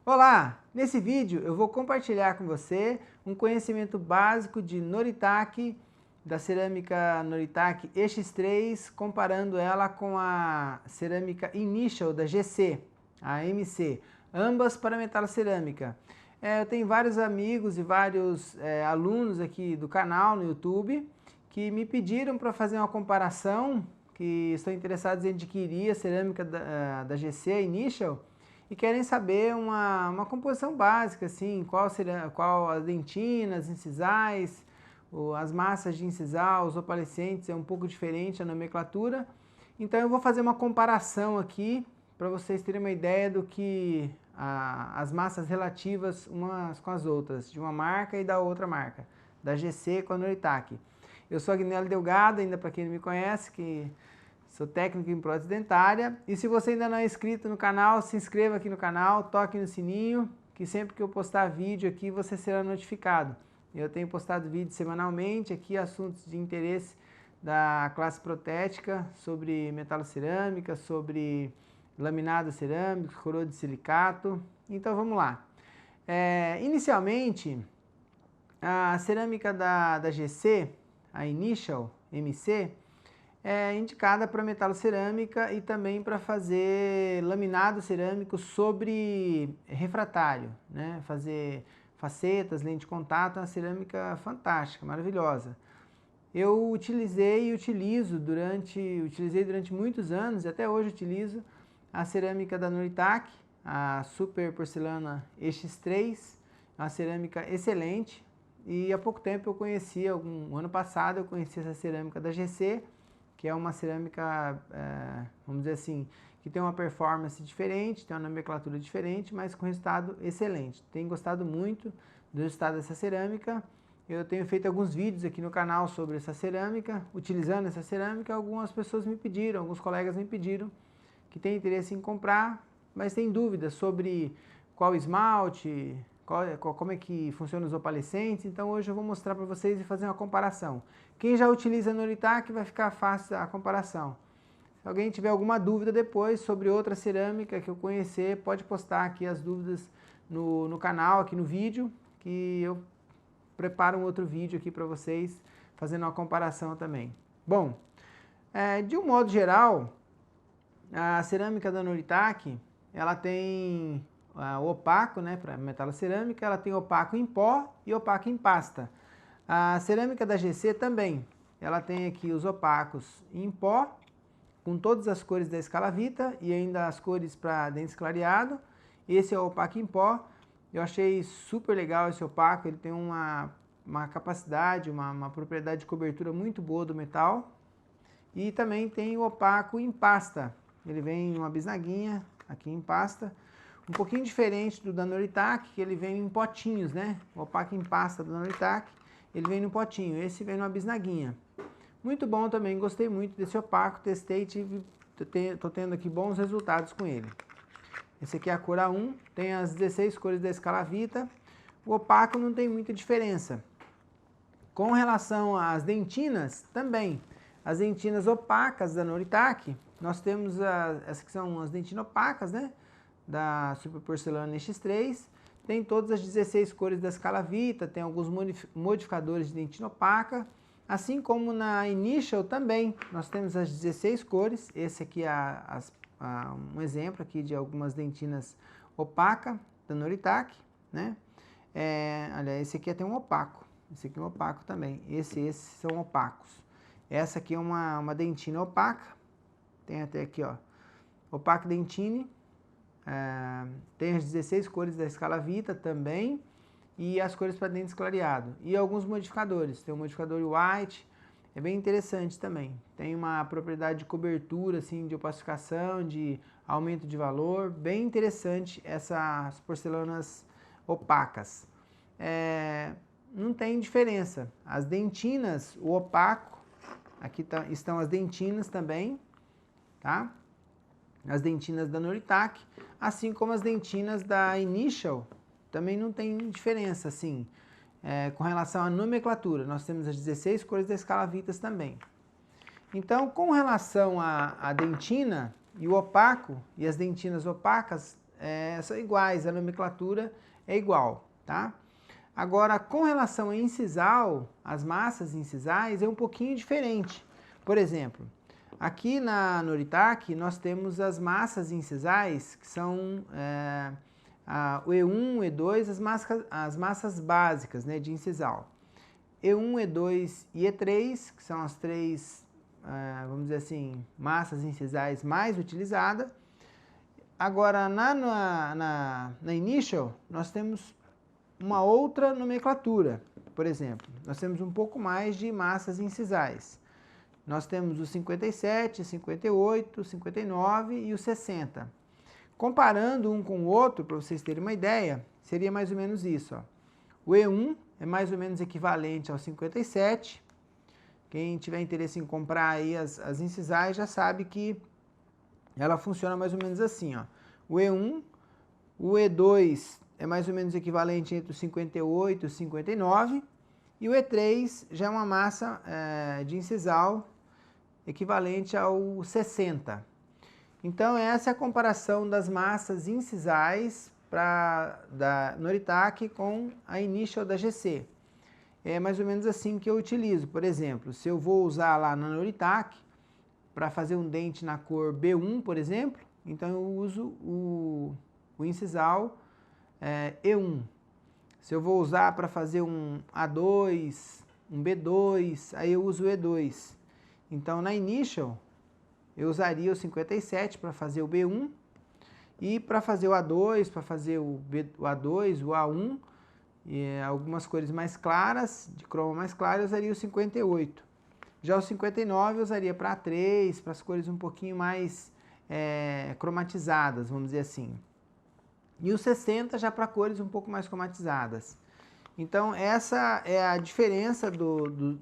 Olá! Nesse vídeo eu vou compartilhar com você um conhecimento básico de Noritake, da cerâmica Noritake EX3, comparando ela com a cerâmica Initial da GC, a MC, ambas para metalocerâmica. Eu tenho vários amigos e vários alunos aqui do canal no YouTube que me pediram para fazer uma comparação, que estão interessados em adquirir a cerâmica da GC, a Initial, e querem saber uma composição básica, assim, qual as dentinas, incisais, as massas de incisal, os opalescentes, é um pouco diferente a nomenclatura. Então eu vou fazer uma comparação aqui, para vocês terem uma ideia do que as massas relativas umas com as outras, de uma marca e da outra marca, da GC com a Noritake. Eu sou Agnello Delgado, ainda para quem não me conhece, que sou técnico em prótese dentária, e se você ainda não é inscrito no canal, se inscreva aqui no canal, toque no sininho, que sempre que eu postar vídeo aqui você será notificado. Eu tenho postado vídeos semanalmente aqui, assuntos de interesse da classe protética, sobre metalocerâmica, sobre laminado cerâmico, coroa de silicato. Então vamos lá. Inicialmente, a cerâmica da GC, a Initial MC, é indicada para metalocerâmica e também para fazer laminado cerâmico sobre refratário, né? Fazer facetas, lente de contato, é uma cerâmica fantástica, maravilhosa. Eu utilizei e utilizei durante muitos anos, e até hoje utilizo, a cerâmica da Noritake, a Super Porcelana EX3, uma cerâmica excelente. E há pouco tempo eu conheci, ano passado eu conheci essa cerâmica da GC, que é uma cerâmica, vamos dizer assim, que tem uma performance diferente, tem uma nomenclatura diferente, mas com resultado excelente. Tenho gostado muito do resultado dessa cerâmica. Eu tenho feito alguns vídeos aqui no canal sobre essa cerâmica, utilizando essa cerâmica. Algumas pessoas me pediram, alguns colegas me pediram que têm interesse em comprar, mas têm dúvidas sobre qual esmalte, como é que funcionam os opalescentes. Então hoje eu vou mostrar para vocês e fazer uma comparação. Quem já utiliza a Noritake vai ficar fácil a comparação. Se alguém tiver alguma dúvida depois sobre outra cerâmica que eu conhecer, pode postar aqui as dúvidas no canal, aqui no vídeo, que eu preparo um outro vídeo aqui para vocês, fazendo uma comparação também. Bom, de um modo geral, a cerâmica da Noritake, ela tem o opaco, né, para metalocerâmica, ela tem opaco em pó e opaco em pasta. A cerâmica da GC também, ela tem aqui os opacos em pó, com todas as cores da escalavita e ainda as cores para dentes clareado. Esse é o opaco em pó. Eu achei super legal esse opaco, ele tem uma capacidade, uma propriedade de cobertura muito boa do metal. E também tem o opaco em pasta, ele vem em uma bisnaguinha aqui em pasta, um pouquinho diferente do da Noritake, que ele vem em potinhos, né? O opaco em pasta do Noritake, ele vem no potinho, esse vem numa bisnaguinha. Muito bom também, gostei muito desse opaco, testei e tô tendo aqui bons resultados com ele. Esse aqui é a cor A1, tem as 16 cores da escalavita. O opaco não tem muita diferença. Com relação às dentinas, também. As dentinas opacas da Noritake, nós temos essas que são as dentinas opacas, né? Da Super Porcelana X3. Tem todas as 16 cores da escalavita, tem alguns modificadores de dentina opaca. Assim como na Initial também, nós temos as 16 cores. Esse aqui é um exemplo aqui de algumas dentinas opaca da Noritake, né? Olha, esse aqui tem um opaco. Esse aqui é um opaco também. Esses são opacos. Essa aqui é uma dentina opaca. Tem até aqui, ó, opaco dentine. Tem as 16 cores da escalavita também. E as cores para dentes clareado. E alguns modificadores. Tem o modificador white. É bem interessante também. Tem uma propriedade de cobertura, assim, de opacificação, de aumento de valor. Bem interessante essas porcelanas opacas. Não tem diferença. As dentinas, o opaco, aqui estão as dentinas também, tá? As dentinas da Noritake, assim como as dentinas da Initial, também não tem diferença, assim, com relação à nomenclatura. Nós temos as 16 cores da escalavitas também. Então, com relação à dentina e o opaco, e as dentinas opacas, são iguais, a nomenclatura é igual, tá? Agora, com relação a incisal, as massas incisais é um pouquinho diferente. Por exemplo, aqui na Noritake nós temos as massas incisais, que são o E1, E2, as massas básicas, né, de incisal. E1, E2 e E3, que são as três, vamos dizer assim, massas incisais mais utilizadas. Agora, na Initial, nós temos uma outra nomenclatura. Por exemplo, nós temos um pouco mais de massas incisais. Nós temos o 57, 58, 59 e o 60. Comparando um com o outro, para vocês terem uma ideia, seria mais ou menos isso. Ó. O E1 é mais ou menos equivalente ao 57. Quem tiver interesse em comprar aí as incisais já sabe que ela funciona mais ou menos assim. Ó. O E1, o E2 é mais ou menos equivalente entre o 58 e o 59. E o E3 já é uma massa de incisal equivalente ao 60. Então, essa é a comparação das massas incisais da Noritake com a Initial da GC. É mais ou menos assim que eu utilizo. Por exemplo, se eu vou usar lá na Noritake para fazer um dente na cor B1, por exemplo, então eu uso o incisal E1. Se eu vou usar para fazer um A2, um B2, aí eu uso o E2. Então, na Initial, eu usaria o 57 para fazer o B1 e para fazer o A2, para fazer o A2, o A1, e algumas cores mais claras, de croma mais clara, eu usaria o 58. Já o 59 eu usaria para A3, para as cores um pouquinho mais cromatizadas, vamos dizer assim. E o 60 já para cores um pouco mais cromatizadas. Então, essa é a diferença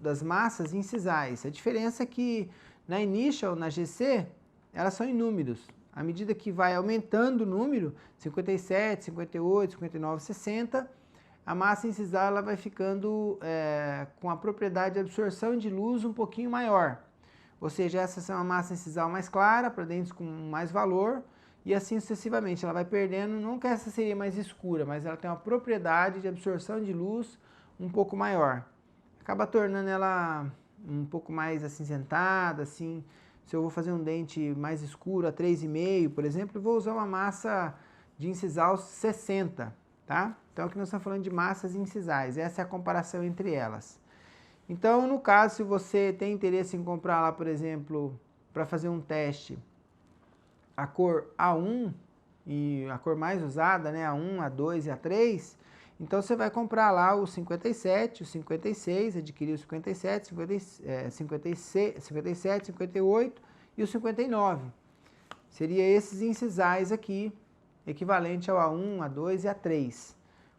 das massas incisais. A diferença é que na Initial, na GC, elas são em números. À medida que vai aumentando o número, 57, 58, 59, 60, a massa incisal ela vai ficando com a propriedade de absorção de luz um pouquinho maior. Ou seja, essa é uma massa incisal mais clara, para dentes com mais valor, e assim sucessivamente. Ela vai perdendo, não que essa seria mais escura, mas ela tem uma propriedade de absorção de luz um pouco maior. Acaba tornando ela um pouco mais acinzentada, assim. Se eu vou fazer um dente mais escuro, a 3,5, por exemplo, eu vou usar uma massa de incisal 60, tá? Então aqui nós estamos falando de massas incisais, essa é a comparação entre elas. Então, no caso, se você tem interesse em comprar lá, por exemplo, para fazer um teste, a cor A1 e a cor mais usada, né, A1, A2 e A3, então você vai comprar lá o 57, o 56, adquirir o 57, 57, 58 e o 59. Seria esses incisais aqui, equivalente ao A1, A2 e A3.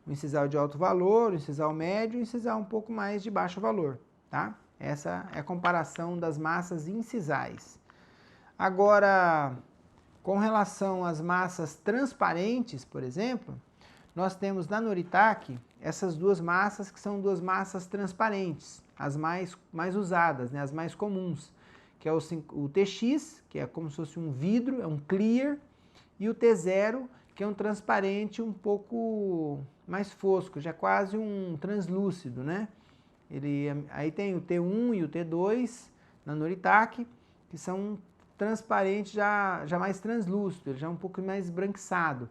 O incisal de alto valor, o incisal médio e o incisal um pouco mais de baixo valor, tá? Essa é a comparação das massas incisais. Agora, com relação às massas transparentes, por exemplo, nós temos na Noritake essas duas massas que são duas massas transparentes, as mais usadas, né, as mais comuns, que é o TX, que é como se fosse um vidro, é um clear, e o T0, que é um transparente um pouco mais fosco, já quase um translúcido, né? Aí tem o T1 e o T2 na Noritake, que são transparentes já mais translúcido, já um pouco mais esbranquiçado.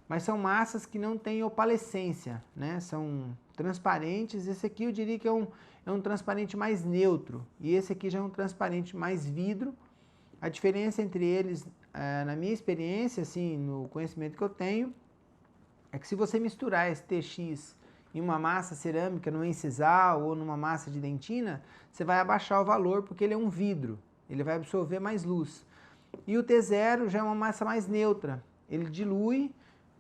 Mas são massas que não têm opalescência, né? São transparentes. Esse aqui eu diria que é um transparente mais neutro. E esse aqui já é um transparente mais vidro. A diferença entre eles, na minha experiência, assim, no conhecimento que eu tenho, é que se você misturar esse TX em uma massa cerâmica, numa incisal ou numa massa de dentina, você vai abaixar o valor porque ele é um vidro. Ele vai absorver mais luz. E o T0 já é uma massa mais neutra. Ele dilui,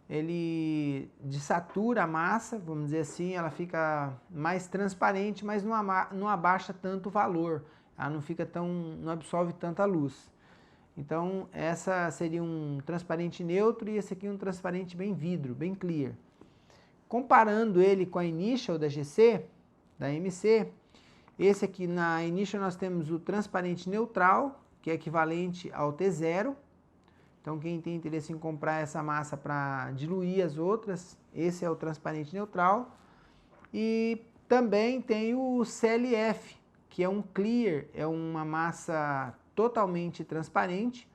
ele desatura a massa, vamos dizer assim, ela fica mais transparente, mas não abaixa tanto o valor. Ela não absorve tanta luz. Então, essa seria um transparente neutro e esse aqui um transparente bem vidro, bem clear. Comparando ele com a Initial da GC, da MC, esse aqui na Initial nós temos o transparente neutral, que é equivalente ao T0, Então, quem tem interesse em comprar essa massa para diluir as outras, esse é o transparente neutral. E também tem o CLF, que é um clear, é uma massa totalmente transparente,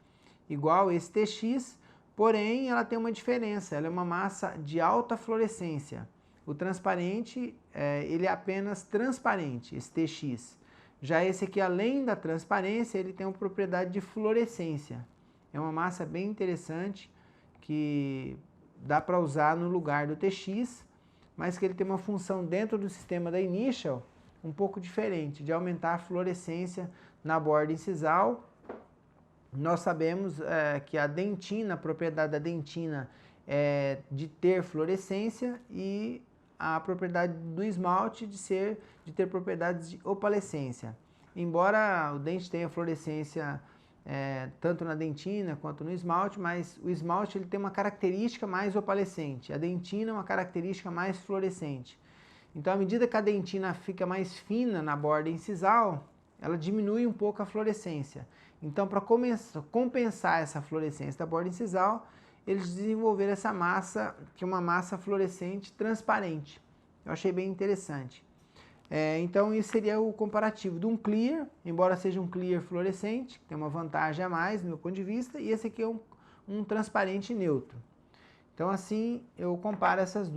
igual esse TX, porém ela tem uma diferença, ela é uma massa de alta fluorescência. O transparente, ele é apenas transparente, esse TX. Já esse aqui, além da transparência, ele tem uma propriedade de fluorescência. É uma massa bem interessante, que dá para usar no lugar do TX, mas que ele tem uma função dentro do sistema da Initial um pouco diferente, de aumentar a fluorescência na borda incisal. Nós sabemos que a dentina, a propriedade da dentina é de ter fluorescência e a propriedade do esmalte de ter propriedades de opalescência. Embora o dente tenha fluorescência tanto na dentina quanto no esmalte, mas o esmalte ele tem uma característica mais opalescente, a dentina é uma característica mais fluorescente. Então, à medida que a dentina fica mais fina na borda incisal, ela diminui um pouco a fluorescência. Então, para compensar essa fluorescência da borda incisal, eles desenvolveram essa massa, que é uma massa fluorescente transparente. Eu achei bem interessante. Então, isso seria o comparativo de um clear, embora seja um clear fluorescente, que tem uma vantagem a mais, do meu ponto de vista, e esse aqui é um transparente neutro. Então, assim, eu comparo esses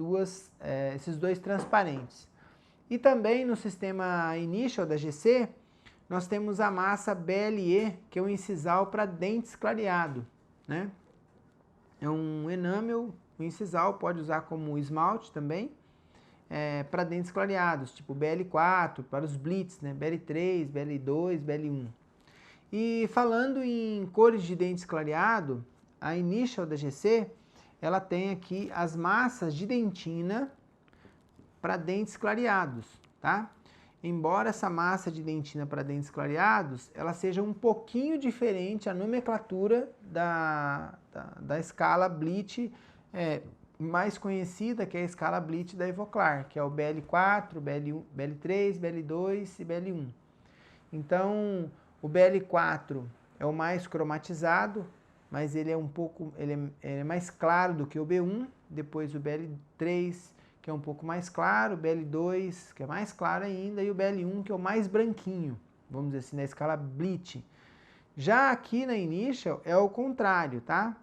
dois transparentes. E também no sistema Initial da GC, nós temos a massa BLE, que é um incisal para dentes clareado, né? É um enamel, um incisal, pode usar como esmalte também, para dentes clareados, tipo BL4, para os blitz, né? BL3, BL2, BL1. E falando em cores de dentes clareado, a Initial da GC, ela tem aqui as massas de dentina para dentes clareados, tá? Embora essa massa de dentina para dentes clareados, ela seja um pouquinho diferente a nomenclatura da escala Bleach mais conhecida, que é a escala Bleach da Ivoclar, que é o BL4, BL1, BL3, BL2 e BL1. Então, o BL4 é o mais cromatizado, mas ele é mais claro do que o B1, depois o BL3, que é um pouco mais claro, o BL2, que é mais claro ainda, e o BL1, que é o mais branquinho, vamos dizer assim, na escala Bleach. Já aqui na Initial é o contrário, tá?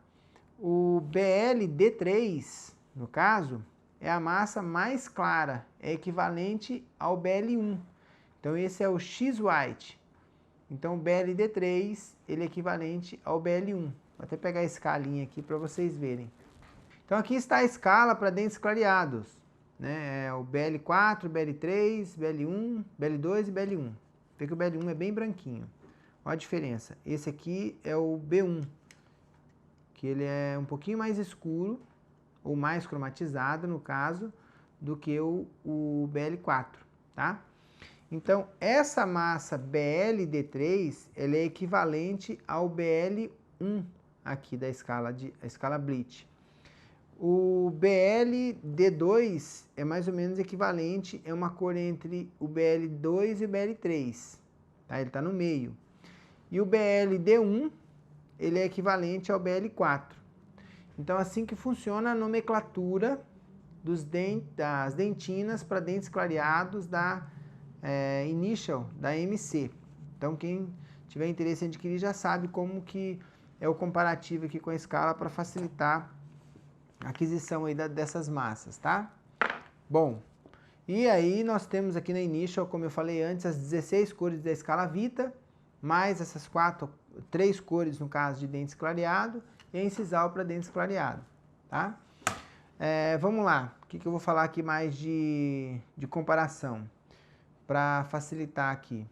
O BLD3, no caso, é a massa mais clara, é equivalente ao BL1. Então esse é o X-White. Então o BLD3, ele é equivalente ao BL1. Vou até pegar a escalinha aqui para vocês verem. Então aqui está a escala para dentes clareados, né? É o BL4, BL3, BL1, BL2 e BL1. Vê que o BL1 é bem branquinho. Olha a diferença. Esse aqui é o B1, que ele é um pouquinho mais escuro, ou mais cromatizado, no caso, do que o BL4, tá? Então, essa massa BLD3, ela é equivalente ao BL1 aqui da escala Bleach. O BLD2 é mais ou menos equivalente, é uma cor entre o BL2 e o BL3, tá? Ele está no meio. E o BLD1, ele é equivalente ao BL4. Então, assim que funciona a nomenclatura das dentinas para dentes clareados da Initial, da MC. Então, quem tiver interesse em adquirir já sabe como que é o comparativo aqui com a escala para facilitar a aquisição aí dessas massas, tá? Bom, e aí nós temos aqui na Initial, como eu falei antes, as 16 cores da escala Vita, mais essas 3 cores no caso de dentes clareado e a incisal para dentes clareado, tá? Vamos lá, o que eu vou falar aqui mais de comparação para facilitar aqui.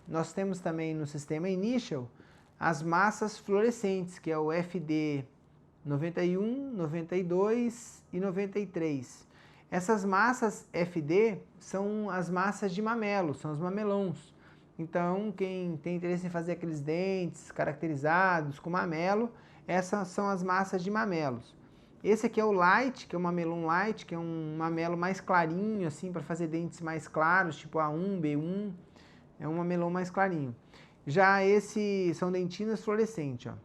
Nós temos também no sistema Initial as massas fluorescentes, que é o FD 91, 92 e 93. Essas massas FD são as massas de mamelo, são os mamelons. Então, quem tem interesse em fazer aqueles dentes caracterizados com mamelo, essas são as massas de mamelos. Esse aqui é o Light, que é o mamelon Light, que é um mamelo mais clarinho, assim, para fazer dentes mais claros, tipo A1, B1, é um mamelon mais clarinho. Já esse são dentinas fluorescentes, ó.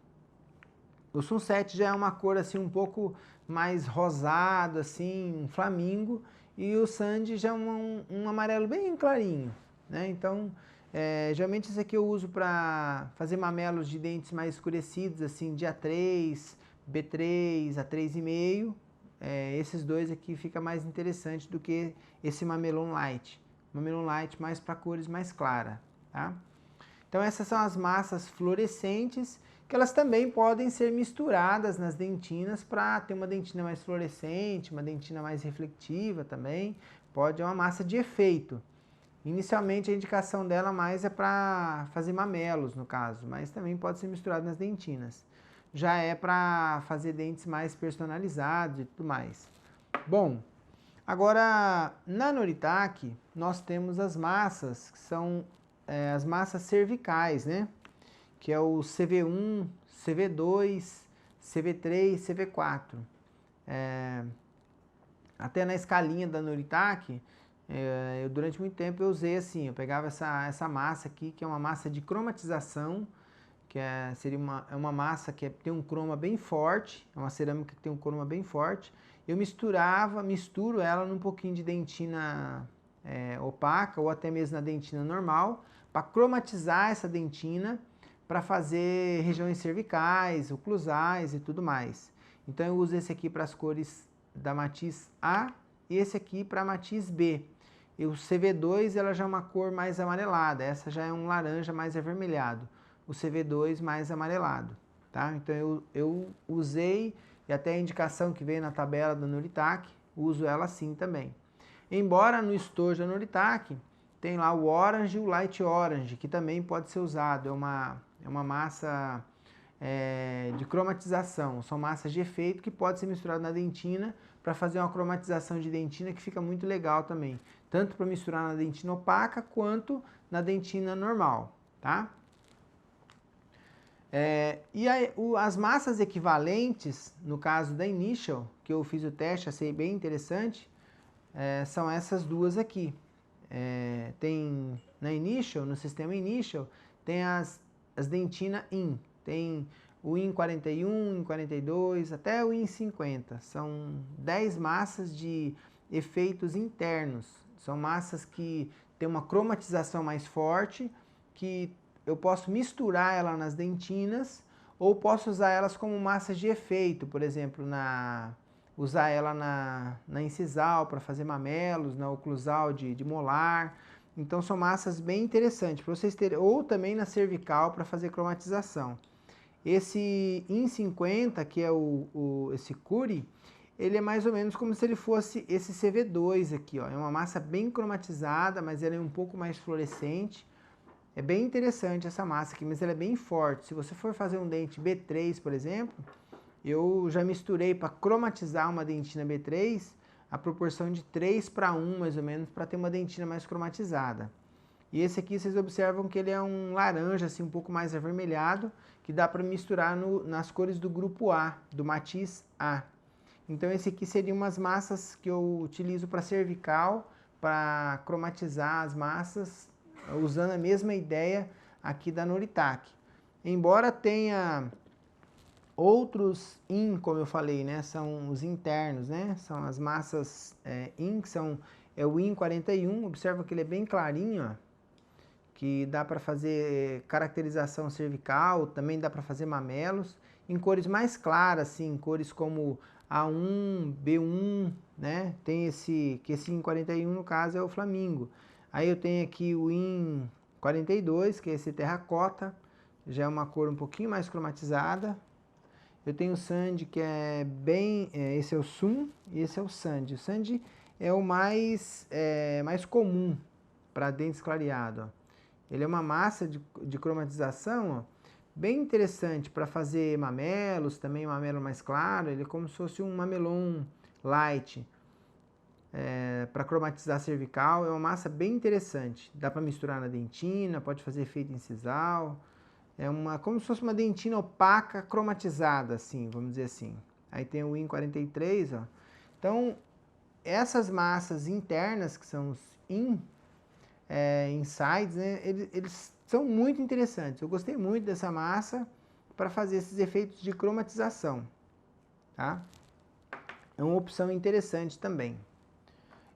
O Sunset já é uma cor assim um pouco mais rosado, assim, um flamingo, e o Sandy já é um amarelo bem clarinho, né? Então, geralmente esse aqui eu uso para fazer mamelos de dentes mais escurecidos, assim, de A3, B3, A3,5. Esses dois aqui fica mais interessante do que esse Mamelon Light. Mamelon Light mais para cores mais claras, tá? Então essas são as massas fluorescentes, que elas também podem ser misturadas nas dentinas para ter uma dentina mais fluorescente, uma dentina mais reflectiva também. É uma massa de efeito. Inicialmente a indicação dela mais é para fazer mamelos, no caso, mas também pode ser misturado nas dentinas. Já é para fazer dentes mais personalizados e tudo mais. Bom, agora na Noritake nós temos as massas, que são as massas cervicais, né? Que é o CV1, CV2, CV3, CV4. Até na escalinha da Noritake, durante muito tempo eu usei assim, eu pegava essa massa aqui, que é uma massa de cromatização, que seria uma massa que tem um croma bem forte, é uma cerâmica que tem um croma bem forte. Eu misturo ela num pouquinho de dentina opaca, ou até mesmo na dentina normal, para cromatizar essa dentina, para fazer regiões cervicais, oclusais e tudo mais. Então eu uso esse aqui para as cores da matiz A e esse aqui para a matiz B. E o CV2 ela já é uma cor mais amarelada, essa já é um laranja mais avermelhado. O CV2 mais amarelado, tá? Então eu usei, e até a indicação que veio na tabela da Noritake, uso ela assim também. Embora no estojo da Noritake tem lá o Orange e o Light Orange, que também pode ser usado, é uma massa de cromatização, são massas de efeito que pode ser misturado na dentina para fazer uma cromatização de dentina que fica muito legal também, tanto para misturar na dentina opaca quanto na dentina normal, tá? As massas equivalentes, no caso da Initial, que eu fiz o teste, achei bem interessante, são essas duas aqui. Tem na Initial, no sistema Initial, tem as dentina IN. Tem o IN 41, IN 42, até o IN 50. São 10 massas de efeitos internos. São massas que têm uma cromatização mais forte, que eu posso misturar ela nas dentinas, ou posso usar elas como massas de efeito, por exemplo, usar ela na incisal para fazer mamelos, na oclusal de molar. Então são massas bem interessantes para vocês terem, ou também na cervical para fazer cromatização. Esse IN 50, que é esse Curi, ele é mais ou menos como se ele fosse esse CV2 aqui, ó. É uma massa bem cromatizada, mas ela é um pouco mais fluorescente. É bem interessante essa massa aqui, mas ela é bem forte. Se você for fazer um dente B3, por exemplo, eu já misturei para cromatizar uma dentina B3 a proporção de 3:1, mais ou menos, para ter uma dentina mais cromatizada. E esse aqui vocês observam que ele é um laranja, assim, um pouco mais avermelhado, que dá para misturar nas cores do grupo A, do matiz A. Então esse aqui seria umas massas que eu utilizo para cervical, para cromatizar as massas, usando a mesma ideia aqui da Noritake. Embora tenha outros IN, como eu falei, né, são os internos, né, são as massas IN, que é o IN 41, observa que ele é bem clarinho, ó, que dá para fazer caracterização cervical, também dá para fazer mamelos, em cores mais claras, assim, cores como A1, B1, né, tem esse IN 41 no caso é o Flamingo. Aí eu tenho aqui o IN 42, que é esse terracota, já é uma cor um pouquinho mais cromatizada. Eu tenho o Sandy, que é bem... esse é o Sun e esse é o Sandy. O Sandy é o mais comum para dentes clareados. Ele é uma massa de cromatização, ó, bem interessante para fazer mamelos, também mamelo mais claro. Ele é como se fosse um mamelon light. Para cromatizar cervical, é uma massa bem interessante. Dá para misturar na dentina, pode fazer efeito incisal. Como se fosse uma dentina opaca cromatizada, assim, vamos dizer assim. Aí tem o IN 43, ó. Então, essas massas internas, que são os insides, né, eles são muito interessantes. Eu gostei muito dessa massa para fazer esses efeitos de cromatização, tá? É uma opção interessante também.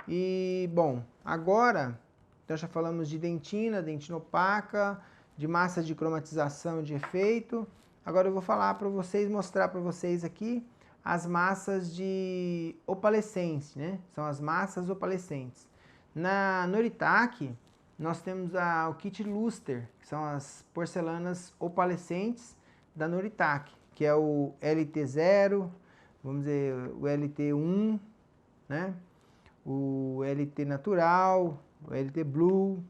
E, bom, agora, então já falamos de dentina, dentina opaca, de massa de cromatização de efeito. Agora eu vou falar para vocês, mostrar para vocês aqui as massas de opalescência, né? São as massas opalescentes. Na Noritake, nós temos o kit Luster, que são as porcelanas opalescentes da Noritake, que é o LT0, vamos dizer, o LT1, né? O LT natural, o LT Blue,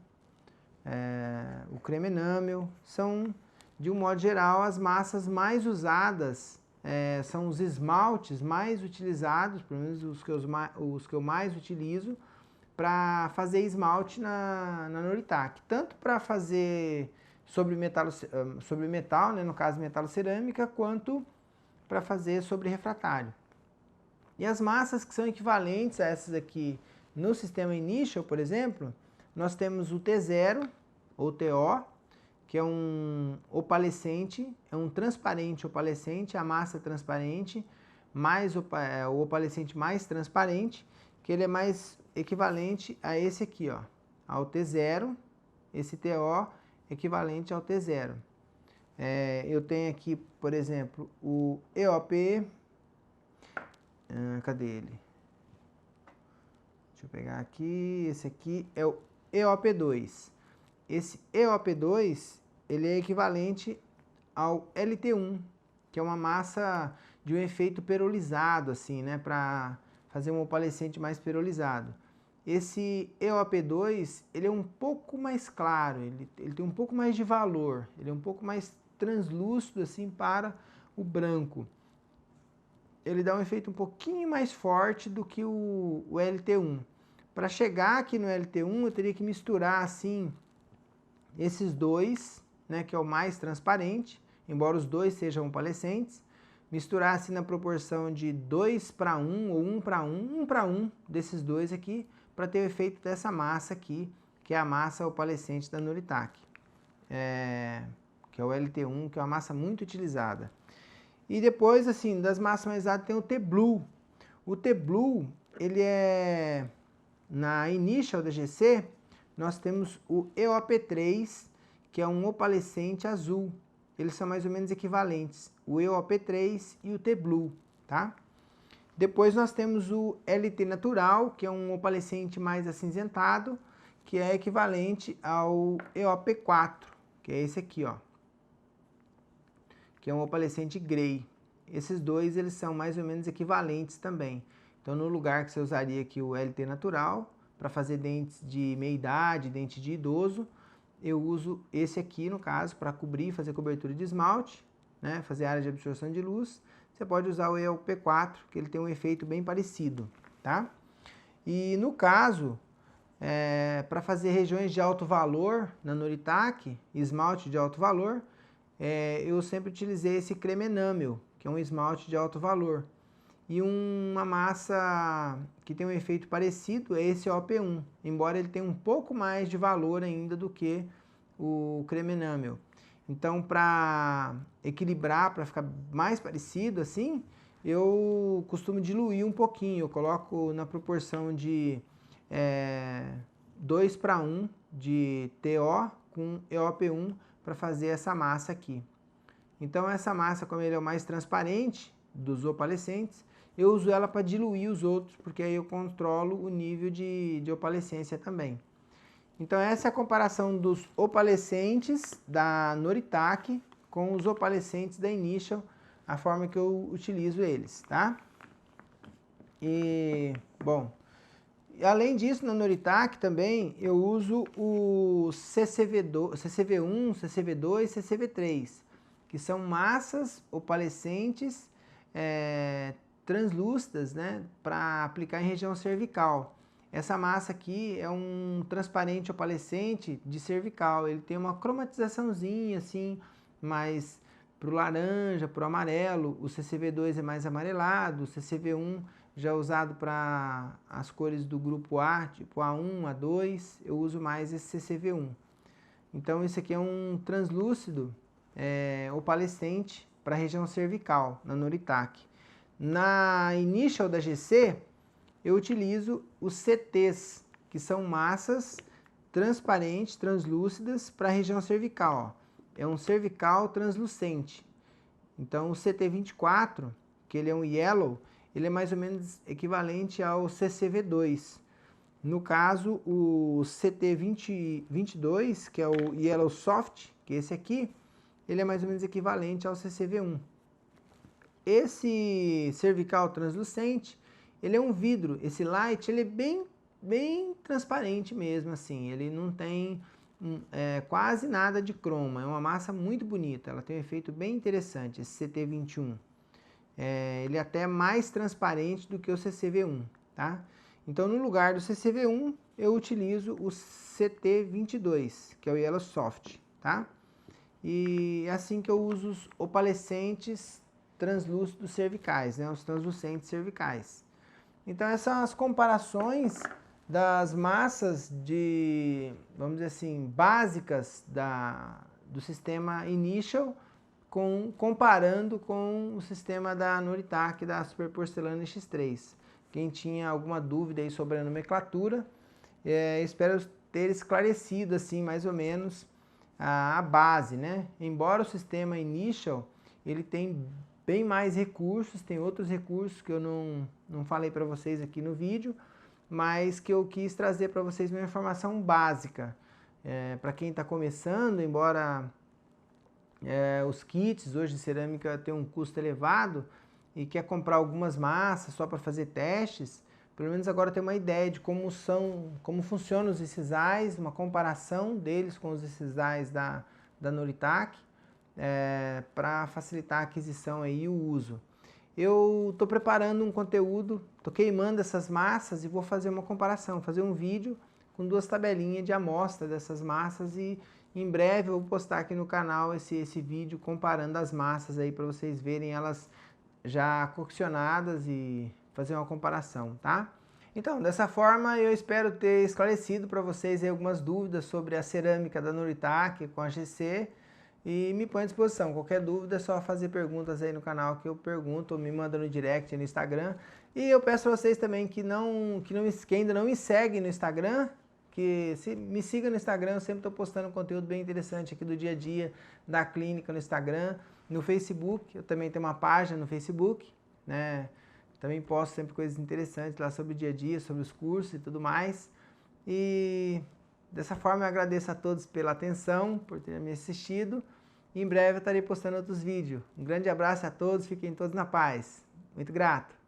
o creme enamel, são, de um modo geral, as massas mais usadas, são os esmaltes mais utilizados, pelo menos os que eu mais utilizo, para fazer esmalte na Noritake. Tanto para fazer sobre metal, né, no caso metalocerâmica, quanto para fazer sobre refratário. E as massas que são equivalentes a essas aqui no sistema Initial, por exemplo, nós temos o T0, ou TO, que é um opalescente, é um transparente opalescente, a massa transparente, o opalescente mais transparente, que ele é mais equivalente a esse aqui, ó, ao T0, esse TO equivalente ao T0. Eu tenho aqui, por exemplo, o EOP, cadê ele? Deixa eu pegar aqui, esse aqui é o EOP2. Esse EOP2, ele é equivalente ao LT1, que é uma massa de um efeito perolizado, assim, né, para fazer um opalescente mais perolizado. Esse EOP2, ele é um pouco mais claro, ele tem um pouco mais de valor, ele é um pouco mais translúcido, assim, para o branco. Ele dá um efeito um pouquinho mais forte do que o LT1. Para chegar aqui no LT1, eu teria que misturar, assim, esses dois, né, que é o mais transparente, embora os dois sejam opalescentes, misturar assim na proporção de 2:1 ou 1:1, 1:1 desses dois aqui, para ter o efeito dessa massa aqui, que é a massa opalescente da Noritake, que é o LT1, que é uma massa muito utilizada. E depois, assim, das massas mais usadas tem o T-Blue. O T-Blue, ele é, na Initial da GC, nós temos o EOP3, que é um opalescente azul. Eles são mais ou menos equivalentes, o EOP3 e o T-Blue, tá? Depois nós temos o LT natural, que é um opalescente mais acinzentado, que é equivalente ao EOP4, que é esse aqui, ó, que é um opalescente grey. Esses dois, eles são mais ou menos equivalentes também. Então, no lugar que você usaria aqui o LT natural, para fazer dentes de meia-idade, dente de idoso, eu uso esse aqui, no caso, para cobrir, fazer cobertura de esmalte, né, fazer área de absorção de luz. Você pode usar o EOP4, que ele tem um efeito bem parecido, tá? E no caso, para fazer regiões de alto valor na Noritake, esmalte de alto valor, eu sempre utilizei esse creme enamel, que é um esmalte de alto valor. E uma massa que tem um efeito parecido é esse OP1, embora ele tenha um pouco mais de valor ainda do que o creme enamel. Então, para equilibrar, para ficar mais parecido assim, eu costumo diluir um pouquinho. Eu coloco na proporção de 2:1 de TO com EOP1 para fazer essa massa aqui. Então, essa massa, como ele é o mais transparente dos opalescentes, eu uso ela para diluir os outros, porque aí eu controlo o nível de opalescência também. Então, essa é a comparação dos opalescentes da Noritake com os opalescentes da Initial, a forma que eu utilizo eles, tá? E, bom, além disso, na Noritake também eu uso o CCV1, CCV2, CCV3, que são massas opalescentes translúcidas, né, para aplicar em região cervical. Essa massa aqui é um transparente opalescente de cervical. Ele tem uma cromatizaçãozinha assim, mais pro laranja, pro amarelo. O CCV2 é mais amarelado, o CCV1 já é usado para as cores do grupo A, tipo A1, A2, eu uso mais esse CCV1. Então, esse aqui é um translúcido opalescente para a região cervical, na Noritac. Na Initial da GC, eu utilizo os CTs, que são massas transparentes, translúcidas para a região cervical. Ó. É um cervical translucente. Então, o CT24, que ele é um yellow, ele é mais ou menos equivalente ao CCV2. No caso, o CT22, que é o yellow soft, que é esse aqui, ele é mais ou menos equivalente ao CCV1. Esse cervical translucente, ele é um vidro. Esse light, ele é bem transparente mesmo, assim. Ele não tem quase nada de croma. É uma massa muito bonita. Ela tem um efeito bem interessante, esse CT21. Ele é até mais transparente do que o CCV1, tá? Então, no lugar do CCV1, eu utilizo o CT22, que é o Yellow Soft, tá? E é assim que eu uso os opalescentes translúcidos cervicais, né? Os translucentes cervicais. Então, essas são as comparações das massas vamos dizer assim, básicas do sistema Initial, comparando com o sistema da Noritac, da Super Porcelana X3. Quem tinha alguma dúvida aí sobre a nomenclatura, espero ter esclarecido assim mais ou menos a base, né? Embora o sistema Initial, ele tem bem mais recursos, tem outros recursos que eu não falei para vocês aqui no vídeo, mas que eu quis trazer para vocês uma informação básica. Para quem está começando, embora os kits hoje de cerâmica têm um custo elevado e quer comprar algumas massas só para fazer testes, pelo menos agora tem uma ideia de como funcionam os incisais, uma comparação deles com os incisais da Noritac, para facilitar a aquisição aí e o uso. Eu estou preparando um conteúdo, estou queimando essas massas e vou fazer uma comparação, fazer um vídeo com 2 tabelinhas de amostra dessas massas e em breve eu vou postar aqui no canal esse vídeo comparando as massas aí para vocês verem elas já coccionadas e fazer uma comparação, tá? Então, dessa forma eu espero ter esclarecido para vocês aí algumas dúvidas sobre a cerâmica da Noritac com a GC e me põe à disposição. Qualquer dúvida é só fazer perguntas aí no canal que eu pergunto ou me manda no direct no Instagram. E eu peço a vocês também que ainda não me seguem no Instagram, que me siga no Instagram, eu sempre estou postando conteúdo bem interessante aqui do dia a dia da clínica no Instagram. No Facebook, eu também tenho uma página no Facebook, né? Também posto sempre coisas interessantes lá sobre o dia a dia, sobre os cursos e tudo mais. E dessa forma eu agradeço a todos pela atenção, por terem me assistido. E em breve eu estarei postando outros vídeos. Um grande abraço a todos, fiquem todos na paz. Muito grato.